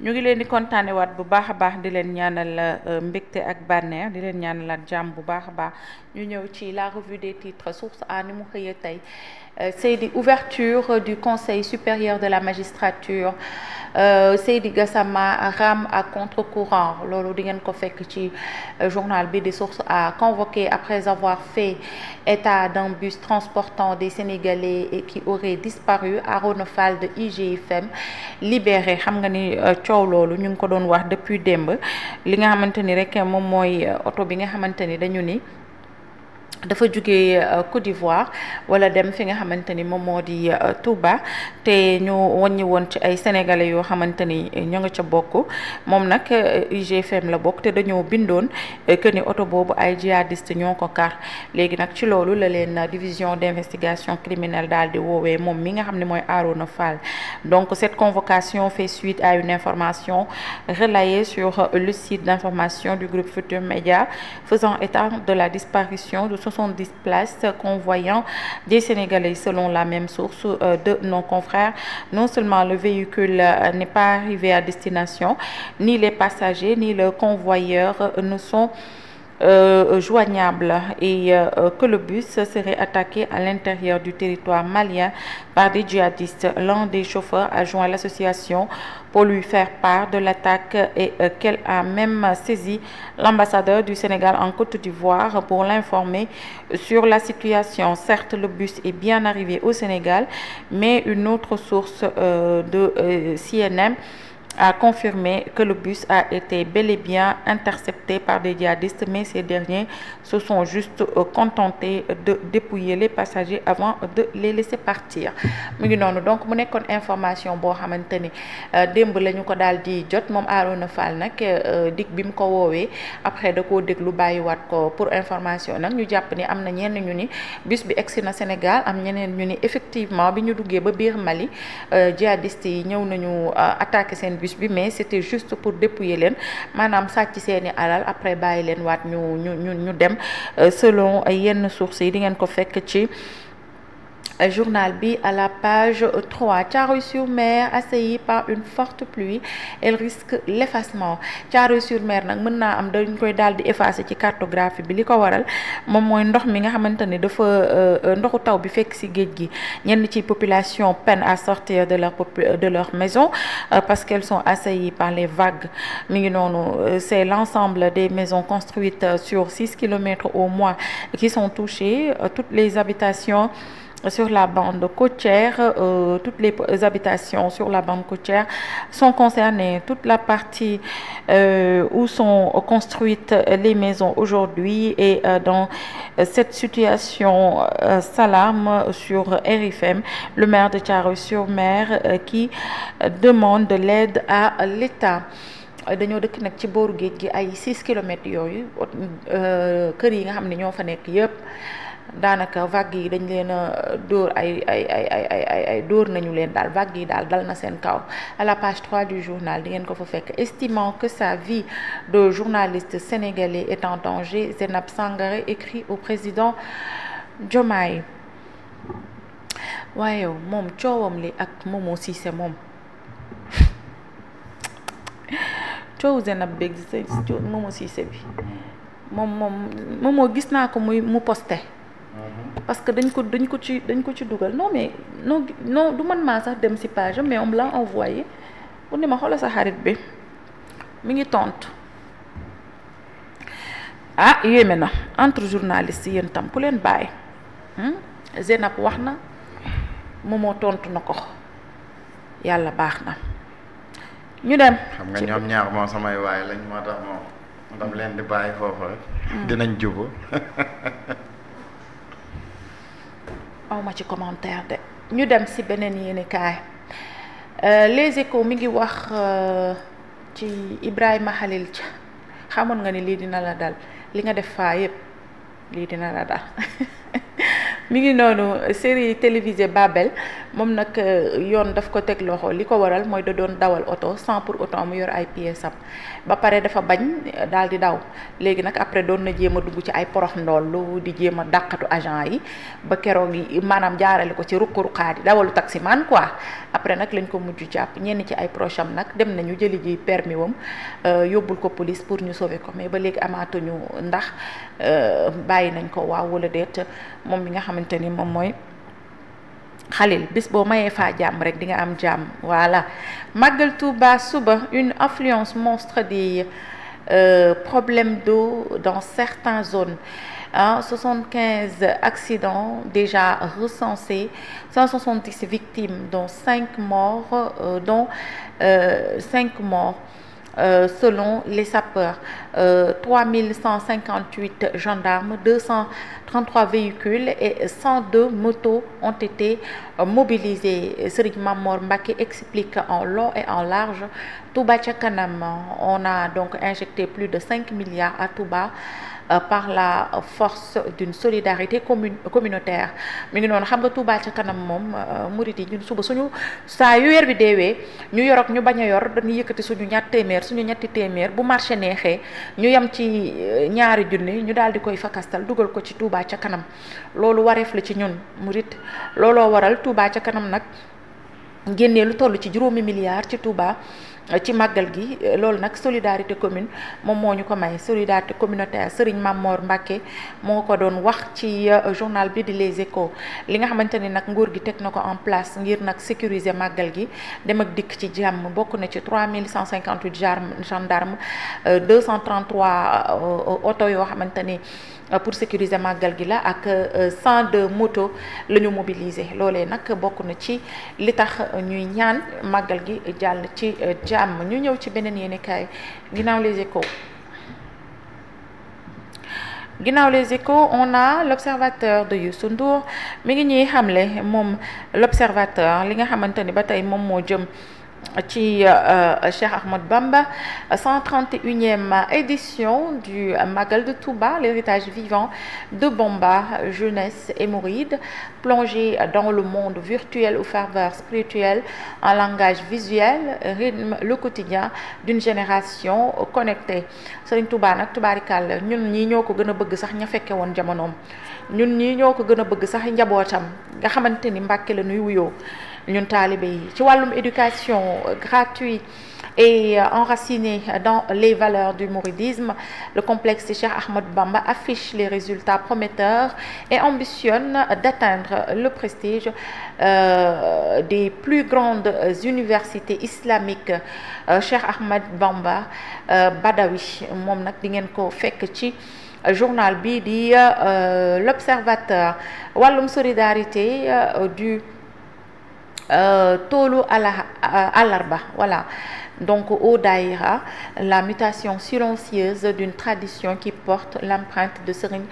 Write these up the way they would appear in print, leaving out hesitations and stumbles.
ñu ngi leen di kontaane waat bu baax a baax di leen ñaanal mbégte ak bànneex di leen ñaanalaat jàmm bu baax a baax ñu ñëw ci la revue des titres Source A ni mu xëyee tey Seydi ouverture du Conseil supérieur de la magistrature Seydi Gassama rame à contre-courant loolu di ngeen ko fekk ci journal bi di Source A. Convoqué après avoir fait état d'un bus transportant des Sénégalais qui auraient disparu, Arona Fall de IGFM libéré. xam nga ni coow loolu ñu ngi ko doon wax depuis démb li nga xamante ni rek moom mooy oto bi nga xamante ni dañu ni dafa jóge Côte d'Ivoire wala dem fi nga xamante ni moom moo di Touba te ñu wàññi woon ci ay sénégalais yoo xamante ni ñoo nga ca bokk moom nag IGFM la bokk te dañoo bindoon que ni oto boobu ay djihadiste ñoo ko kar léegi nag ci loolu la leen division d'investigation criminelle daal di woowee moom mi nga xam ne mooy Arona Fall. Donc cette convocation fait suite à une information relayée sur le site d'information du groupe Futurs Médias faisant état de la disparition de 70 places convoyant des Sénégalais. Selon la même source de nos confrères, non seulement le véhicule n'est pas arrivé à destination, ni les passagers ni le convoyeur ne sont joignables et que le bus serait attaqué à l'intérieur du territoire malien par des djihadistes. L'un des chauffeurs a joint l'association pour lui faire part de l'attaque et qu'elle a même saisi l'ambassadeur du Sénégal en Côte d'Ivoire pour l'informer sur la situation. Certes, le bus est bien arrivé au Sénégal, mais une autre source de CNN a confirmé que le bus a été bel et bien intercepté par des djihadistes, mais ces derniers se sont juste contentés de dépouiller les passagers avant de les laisser partir. mu ngi noonu donc mu nekkoon information boo xamante ni démb la ñu ko daal di jot moom Arona Fall nag dig bi mu ko woowee après da koo déglu bàyyiwaat ko pour information nag ñu jàpp ni am na ñenn ñu ni bus bi egsi na Sénégal am ñeneen ñu ni effectivement bi ñu duggee ba biir Mali djihadistes yi ñëw nañu attaqué seen bus bi, mais c'était juste pour dépouiller leen maanaam sàcc seeni alal après bàyyi leen waat ñu dem selon yenn sources yi di ngeen ko fekk ci journal bi à la page 3. Thiaroye-sur-Mer assaillie par une forte pluie, elle risque l'effacement. Thiaroye-sur-Mer nag mën naa am dañ koy daal di effacer ci cartographie bi li ko waral moom mooy ndox mi nga xamante ni dafa ndoxu taw bi fekk ci géej gi ñenn ci population peine à sortir de leur maison parce qu'elles sont assaillies par les vagues. mi ngi noonu c'est l'ensemble des maisons construites sur 6 kilomètres au moins qui sont touchées. Toutes les habitations sur la bande côtière, toutes les habitations sur la bande côtière sont concernées. Toute la partie où sont construites les maisons aujourd'hui et dans cette situation s'alarme sur RFM le maire de Thiaroye-sur-Mer qui demande de l'aide à l'État. dañoo dëkk nag ci booru géej gi ay 6 kilomètres yooyu kër yi nga xam ne ñoo fa nekk yëpp daanaka vagues yi dañ leen a dóor ay dóor nañu leen daal vagues yi daal dal na seen kaw. À la page 3 du journal di ngeen ko fa fekk. Estimant que sa vie de journaliste sénégalais est en danger, Zénab Sangaré écrit au président Diomaye. waaye moom coowam li ak Momo Cissé moom coow Zénab beeg Momo Cissé bi moom gis naa ko mu posté parce que dañ ko ci dugal non mais non du man maa sax dem ci page mais on l'a envoyé pour ni ma xoolal sa xarit bi mi ngi tontu yéeme na entre journalistes yéen tam ku leen bàyyi Zénab wax na Momo tontu na ko yàlla baax na ñu dem. xam nga ñoom ñaar moom samay waay lañ moo tax moom dam leen di bàyyi foofu rek. dinañ jubu. awma ci commentaire de ñu dem ci beneen yéenekaay Les Échos mi ngi wax ci Ibrahima Khalil Dia xamoon nga ni lii dina la dal li nga def faa yépp lii dina la dal mi ngi noonu série télévisée Babel moom nag yoon daf ko teg loxo li ko waral mooy da doon dawal oto sans pour autant mu yor ay pièces am ba pare dafa bañ daal di daw léegi nag après doon na jéem a dugg ci ay porox ndollu di jéem a dàqatu agent yi ba keroog yi maanaam jaarale ko ci ruq-ruqaat yi dawalu taximan quoi après nag lañ ko mujj jàpp ñenn ci ay proche am nag dem nañu jëli ji permis wam yóbbul ko police pour ñu sauver ko mais ba léegi amaatuñu ndax bàyyi nañ ko waaw wala déet moom mi nga xamante ni moom mooy Khalil bis boo mayee faa jàmm rek di nga am jàmm voilà. Magal Touba suba une affluence monstre des problèmes d'eau dans certaines zones. 75 accidents déjà recensés, 170 victimes, dont 5 morts, selon les sapeurs. 3158 gendarmes, 233 véhicules et 102 motos ont été mobilisés. Serigne Mamor Mbacké explique en long et en large. Touba ca kanam, on a donc injecté plus de 5 milliards à Touba. Par la force d'une solidarité communautaire mi ngi noonu xam nga Touba ca kanam moom murit yi ñun suba suñu saa yu weer bi deewee ñu yor ak ñu bañ a yor dañuy yëkkati suñu ñetti téeméer bu marché neexee ñu yem ci ñaari junni ñu daal di koy fakastal dugal ko ci Touba ca kanam loolu wareef la ci ñun murit looloo waral Touba ca kanam nag génnee lu toll ci 5 milliards ci Touba ci màggal gi loolu nag solidarité commune moom moo ñu ko may solidarité communautaire Serigne Mamor Mbacké moo ko doon wax ci journal bi di Les Échos li nga xamante ni nag nguur gi teg na ko en place ngir nag sécuriser màggal gi dem ak dikk ci jàmm bokk na ci 3158 gendarmes 233 oto yoo xamante ni pour sécuriser màggal gi la ak 102 motos la ñu mobiliser loolee nag bokk na ci li tax ñuy ñaan màggal gi jàll ci jàmm. ñu ñëw ci beneen yéenekaay ginnaaw Les Échos on a l'Observateur de Youssou Ndour mi ngi ñuy xamle moom l'Observateur li nga xamante ni ba tey moom moo jëm ci Cheikh Ahmad Bamba 131e édition du Magal de Touba, l'héritage vivant de Bamba, jeunesse et mouride, plongé dans le monde virtuel aux ferveurs spirituelles en langage visuel, rythme le quotidien d'une génération connectée. Serigne Touba nag tubaarikàlla ñun ñii ñoo ko gën a bëgg sax ña fekke woon jamonoom ñun ñii ñoo ko gën a bëgg sax njabootam nga xamante ni Mbàkke la nuy wuyoo ñun taalibe yi ci wàllum éducation gratuite et enraciné dans les valeurs du mouridisme, le complexe Cheikh Ahmad Bamba affiche les résultats prometteurs et ambitionne d'atteindre le prestige des plus grandes universités islamiques. Cheikh Ahmad Bamba Badawi moom nag di ngeen ko fekk ci journal bi di l'Observateur. Wàllum solidarité du toolu àllarba voilà. Donc au Daïra, la mutation silencieuse d'une tradition qui porte l'empreinte de Serigne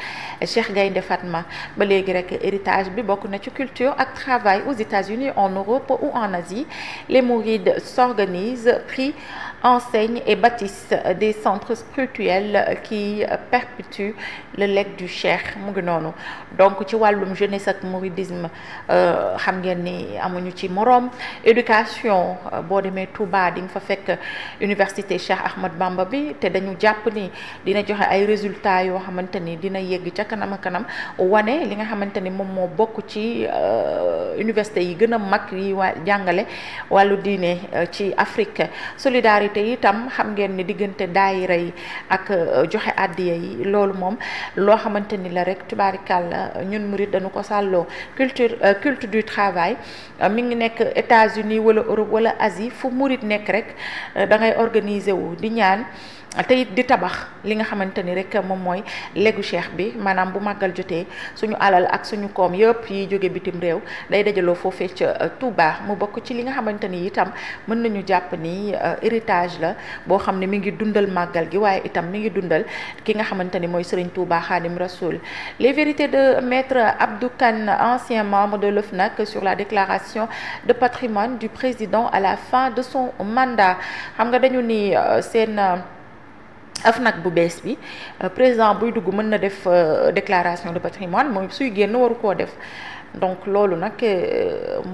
Cheikh Gaïndé Fatma ba léegi rek héritage bi bokk na ci culture ak travail aux États-Unis, en Europe ou en Asie. Les mourides s'organisent, prient, enseignent et bâtissent des centres spirituels qui perpétuent le legs du Cheikh mu ngi noonu. Donc ci wàllum jeunesse ak mouridisme xam ngeen ni amuñu ci moroom. Éducation boo demee Touba di nga fa fekk université Cheikh Ahmad Bamba bi te dañu jàpp ni dina joxe ay résultats yoo xamante ni dina yegg ca kanam a kanam wane li nga xamante ni moom moo bokk ci université yi gën a mag yi jàngale wàllu diine ci Afrique. Solidarité itam xam ngeen ni diggante daayira yi ak joxe àddiya yi loolu moom loo xamante ni la rek tubaarikàlla ñun murid dañu ko sàlloo. Culte du travail mi ngi nekk États-Unis wala Europe wala Asie fu murid nekk rek da ngay organiser wu di ñaan te it di tabax li nga xamante ni rek moom mooy legu cheikh bi maanaam bu màggal jotee suñu alal ak suñu koom yëpp yi jóge bitim réew day dajaloo foofee ca Touba mu bokk ci li nga xamante ni itam mën nañu jàpp ni héritage la boo xam ne mi ngi dundal màggal gi waaye itam mi ngi dundal ki nga xamante ni mooy Serigne Touba Khadim Rasoul. Les vérités de Maître Abdou Kane, ancien membre de l'OFNAC, sur la déclaration de patrimoine du président à la fin de son mandat. Xam nga dañu ni seen AFNAC bu bees bi président buy dugg mën na def déclaration de patrimoine mooy suy génn waru koo def donc loolu nag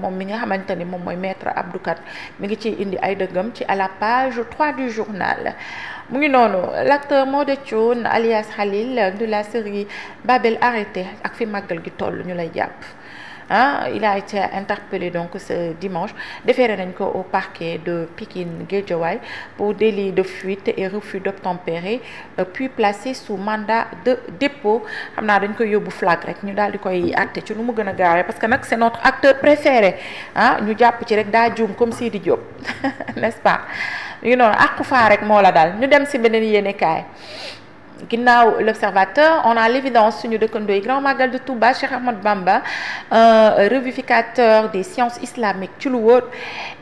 moom mi nga xamante ni moom mooy maître Abdou Kane mi ngi ciy indi ay dëggam ci à la page 3 du journal. mu ngi noonu l'acteur Modou Thioune alias Khalil de la série Babel arrêté ak fi màggal gi toll ñu lay jàpp. Il a été interpellé donc ce dimanche, déféré nañ ko au parquet de Pikine Guédiawaye pour délit de fuite et refus d'obtempérer puis placé sous mandat de dépôt. xam naa dañ koy yóbbu flag rek ñu daal di koy àtte ci nu mu gën a gaawee parce que nag c'est notre acteur préféré ñu jàpp ci rek daa juum comme Sidi Diop n'est-ce pas ñu noonu àqu faa rek moo la dal ñu dem si beneen yéenekaay. Ginnaaw l'Observateur, on a l'évidence suñu dëkkandoo yi Grand Magal de Touba Cheikh Ahmadou Bamba revivificateur des sciences islamiques ci lu wóor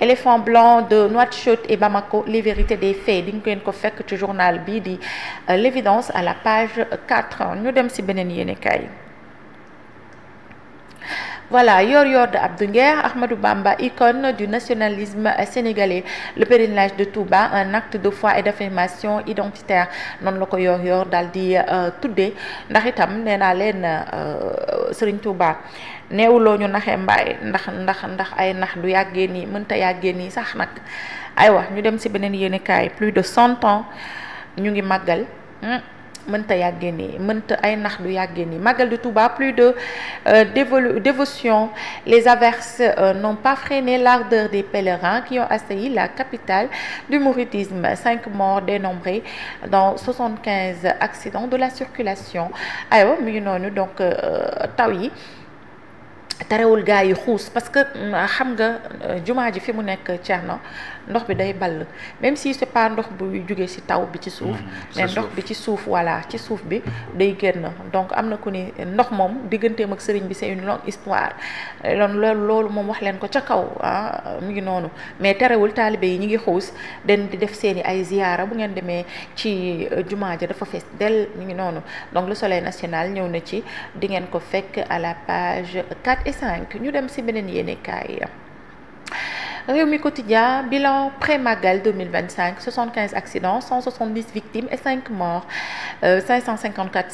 éléphant blanc de Nouakchott et Bamako les vérités des faits di ngeen ko fekk ci journal bii di l'évidence à la page 4 ñu dem ci beneen yéenekaay. Voilà, Yor de Abdou Nguer, Ahmadou Bamba, icône du nationalisme sénégalais. Le pèlerinage de Touba, un acte de foi et d'affirmation identitaire. noonu la ko Yor daal di tuddee ndax itam nee naa leen Serigne Touba neewuloo ñu naxee mbaay ndax ay nax du yàggee nii mënta yàggee nii sax nag aywa ñu dem ci beneen yéenekaay plus de 100 ans ñu ngi màggal. mënta yàggee nii mënta ay nax du yàggee nii Magal de Touba plus de dévotion les averses n'ont pas freiné l'ardeur des pèlerins qui ont assailli la capitale du mouridisme 5 morts dénombrés dans 75 accidents de la circulation aywa mi ngi noonu donc taw yi terewul gaa yi xuus parce que xam nga jumaa ji fi mu nekk Thierno ndox bi day ball même si c'est pas ndox bu jóge ci taw bi ci suuf mais ndox bi ci suuf voilà ci suuf bi day génn donc am na ku ni ndox moom digganteem ak sëriñ bi c'est une longue histoire loolu moom wax leen ko ca kaw mu ngi noonu mais terewul taalibe yi ñi ngi xuus den di def seeni ay ziyaara bu ngeen demee ci jumaa ja dafa fees del mu ngi noonu donc le soleil national ñëw na ci di ngeen ko fekk à la page 4 et 5 ñu dem ci beneen yéenekaay. Rewmi Quotidien, bilan pré-Magal 2025, 75 accidents, 170 victimes et 5 morts, 554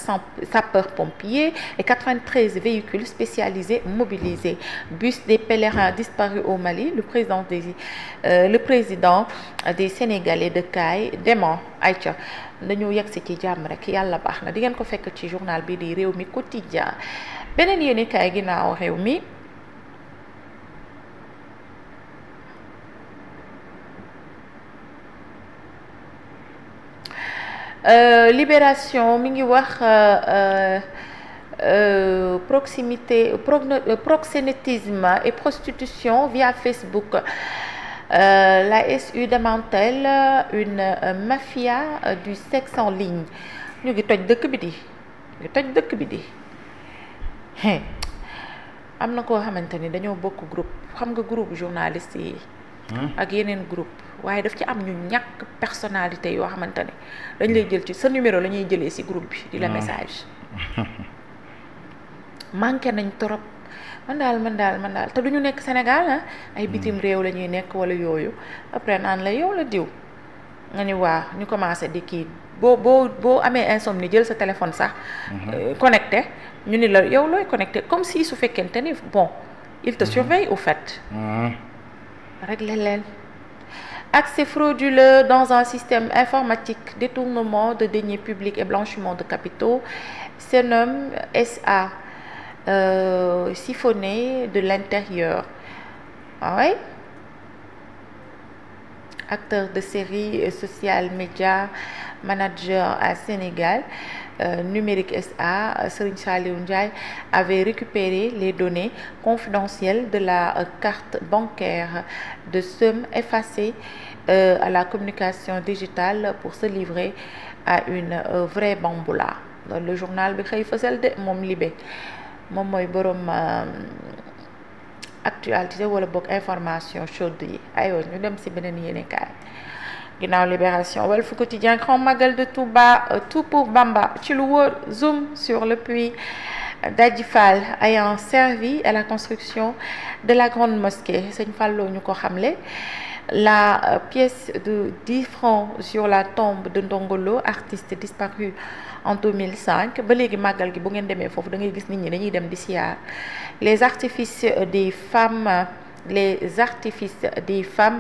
sapeurs-pompiers et 93 véhicules spécialisés mobilisés. Bus des pèlerins disparus au Mali, le président des Sénégalais de Kaay dément ayca dañu yegsi ci jàmm rek yàlla baax na di ngeen ko fekk ci journal bi di Rewmi Quotidien beneen yéenekaay ginnaaw Rewmi. Libération mi ngi wax proxénétisme et prostitution via Facebook. La SU démantèle une mafia du sexe en ligne. ñu ngi toj dëkk bi di am na koo xamante ni dañoo bokk groupe xam nga groupe journaliste yi ak yeneen groupe waaye daf ci am ñu ñàkk personnalité yoo xamante ne dañ lay jël ci sa numéro la ñuy jëlee ci groupe bi di la message manqué nañ trop man daal te duñu nekk Sénégal ay bitim réew la ñuy nekk wala yooyu après naan la yow la diw nga ñu waa ñu commencé di kii boo amee insomnie jël sa téléphone sax connecté ñu ni la yow looy connecté comme si su fekkente ni bon il te surveille au fait régler leen accès frauduleux dans un système informatique, détournement de deniers publics et blanchiment de capitaux, Senom SA siphonné de l'intérieur. Ah ouais? Acteur de série social média, manager à Sénégal, Numérique SA, Serigne Saliou Ndiaye avait récupéré les données confidentielles de la carte bancaire de sommes effacées à la communication digitale pour se livrer à une vraie bamboula. Le journal bi xëy fësal de moom Libé moom mooy borom actualité wala boog information chaude yi aywa ñu dem ci beneen yéenekaay ginnaaw Libération Walf Quotidien Grand Magal de Touba tout pour Bamba ci lu wóor zoom sur le puits d'Adji Fall ayant servi à la construction de la grande mosquée Sëñ Fallou ñu ko xamle la pièce de 10 francs sur la tombe de Ndongo Lo, artiste disparu en 2005 ba léegi màggal gi bu ngeen demee foofu da ngay gis nit ñi dañuy dem di siyaar les artifices des femmes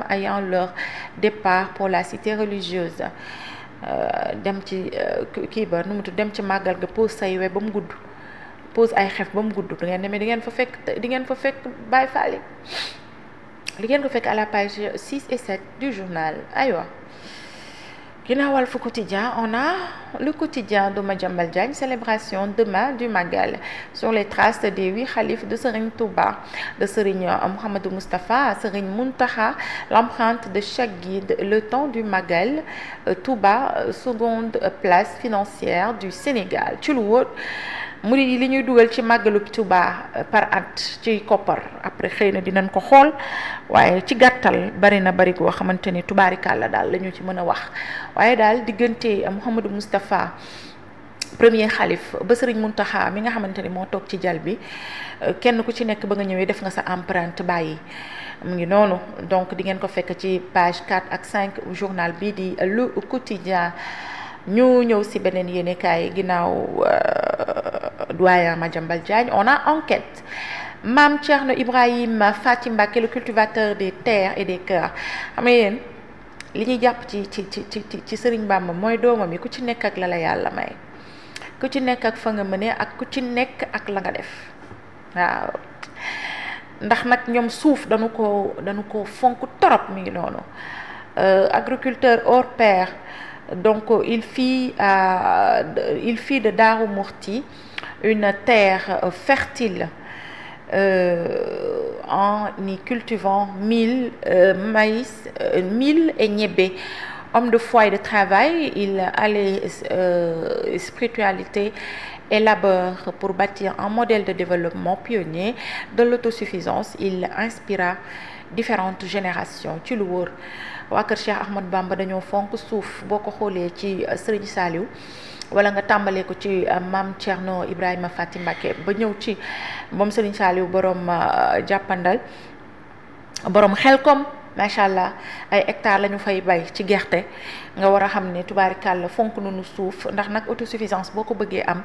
ayant leur départ pour la cité religieuse dem ci kii ba nu mu tudd dem ci màggal ga pose say we ba mu gudd pose ay xef ba mu gudd da ngeen demee di ngeen fa fekk Baye Fall li ngeen ko fekk à la page 6 et 7 du journal aywa. Ginnaaw Walf Quotidien, on a le quotidien de Madiambal Diagne, célébration demain du Magal, sur les traces des 8 khalifes de Serigne Touba, de Serigne Mouhamadou Moustapha à Serigne Mountakha, l'empreinte de chaque guide, le temps du Magal, Touba, seconde place financière du Sénégal. Ci lu wóor mu di li ñuy dugal ci màggalu Touba par at ci koppar après xëy na dinañ ko xool waaye ci gàttal bari goo xamante ni tubaarikàlla daal la ñu ci mën a wax waaye daal diggante Mouhamadou Moustapha premier xalif ba Serigne Mountakha mi nga xamante ni moo toog ci jal bi kenn ku ci nekk ba nga ñëwee def nga sa empreinte bàyyi mu ngi noonu donc di ngeen ko fekk ci page 4 ak 5 journal bi di Le Quotidien. ñu ñëw si beneen yéenekaay ginnaaw doyen Madiambal Diagne, on a enquête. Mame Thierno Ibrahim Faty Mbacké, le cultivateur des terres et des cœurs. xam nga yéen li ñuy jàpp ci Serigne Bamba mooy doomam yi ku ci nekk ak la yàlla may ku ci nekk ak fa nga mëne ak ku ci nekk ak la nga def waaw ndax nag ñoom suuf dañu ko fonk torop mi ngi noonu agriculteur hors pair. Donc il fit de Darou Mourti une terre fertile en y cultivant mil, maïs, mil et niébé. Homme de foi et de travail, il allait spiritualité et labeur pour bâtir un modèle de développement pionnier de l'autosuffisance. Il inspira différentes générations ci lu wóor waa kër Cheikh Ahmad Bamba dañoo fonk suuf boo ko xoolee ci Serigne Saliou wala nga tàmbalee ko ci Mame Thierno Ibrahima Faty Mbacké ba ñëw ci moom Serigne Saliou borom jàppandal borom Xelkom macha allah ay hectares la ñu fay bay ci gerte nga war a xam ne tubaarikàlla fonk nañu suuf ndax nag autosuffisance boo ko bëggee am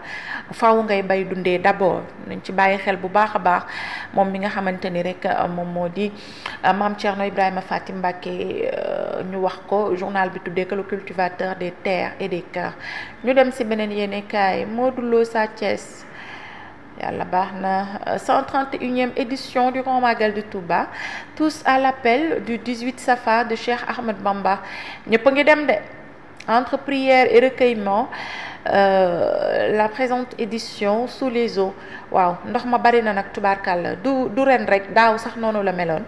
faaw ngay bay dundee d'abord nañ ci bàyyi xel bu baax a baax moom mi nga xamante ni rek moom moo di Mame Thierno Ibrahima Faty Mbacké ñu wax ko journal bi tuddee que le cultivateur des terres et des cœurs. ñu dem si beneen yéenekaay Modou Lo Sa Thiès yàlla baax na 131e édition du Grand Magal de Touba, tous à l'appel du 18 Safar de Cheikh Ahmed Bamba. ñëpp a ngi dem de entre prière et recueillement, la présente édition sous les eaux. waaw ndox ma bari na nag tubaarkàlla du ren rek daaw sax noonu la meloon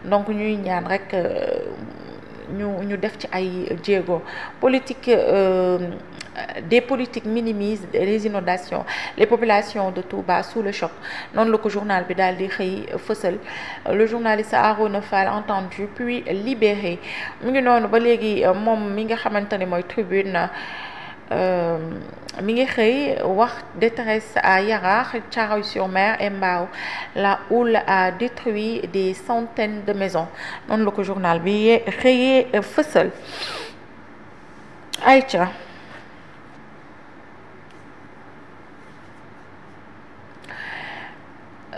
donc ñuy ñaan rek ñu def ci ay jéego politique. Des politiques minimisent les inondations, les populations de Touba sous le choc noonu la ko journal bi daal di xëy fësal. Le journaliste Arona Fall entendu puis libéré mu ngi noonu ba léegi moom mi nga xamante ne mooy tribune mi ngi xëy wax détresse à Yarax, Thiaroye-sur-Mer et Mbao. La houle a détruit des centaines de maisons noonu la ko journal bi xëyee fësal. Aïcha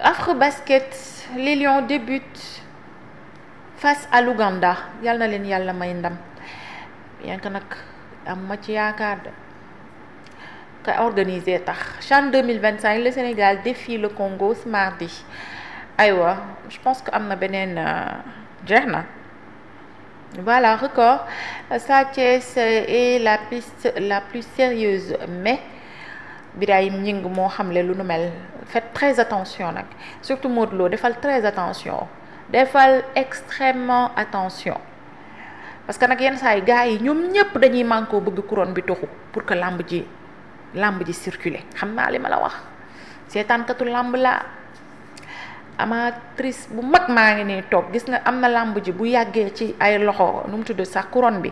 Afrobasket, les Lions débutent face à l'Ouganda yal na leen yàlla may ndam bien que nag am ma ci yaakaar de ka organisé tax CHAN 2025 le Sénégal défie le Congo ce mardi aywa je pense que am na beneen jeex na voilà. Record, Sa Thiès est la piste la plus sérieuse mais Birahim Gningue moo xamle lu nu mel. Faites très attention nag surtout Modou Lo defal très attention defal extrêmement attention parce que nag yenn saa yi gars yi ñoom ñëpp dañuy mànkoo bëgg couronne bi toxu pour que lamb ji circuler xam naa li ma la wax seetaankatu lamb la amatrice bu mag maa ngi nii toog gis nga am na lamb ji bu yàggee ci ay loxo nu mu tudd sax couronne bi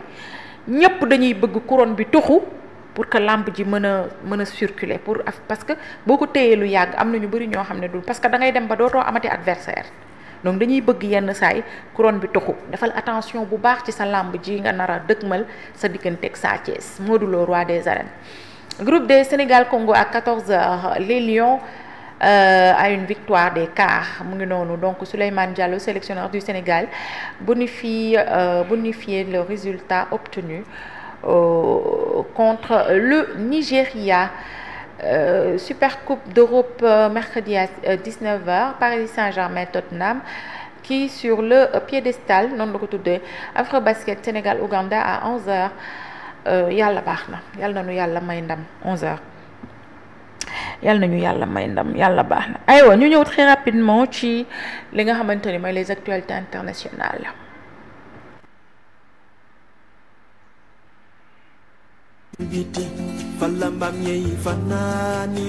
ñëpp dañuy bëgg couronne bi toxu pour que lamb ji mën a circuler parce que boo ko téyee lu yàgg am na ñu bari ñoo xam ne dul parce que da ngay dem ba dootoo amati adversaire donc dañuy bëgg yenn saay couronne bi toxu defal attention bu baax ci sa làmb ji nga nar a dëgmal sa digganteeg Sa Thiès Modou Lo roi des arènes. Groupe D Sénégal Congo à 14h les Lions à une victoire des quarts mu ngi noonu donc Souleymane Diallo sélectionneur du Sénégal bonifie le résultat obtenu contre le Nigeria. Super Coupe d'Europe mercredi à 19h Paris Saint-Germain Tottenham qui sur le piédestal noonu la ko tuddee Afrobasket Sénégal Ouganda à 11h yàlla baax na yàlla nañu yàlla may ndam 11h yàlla nañu yàlla may ndam yàlla baax na. aywa ñu ñëw très rapidement ci li nga xamante ni mooy les actualités internationales. Falambam yei fanani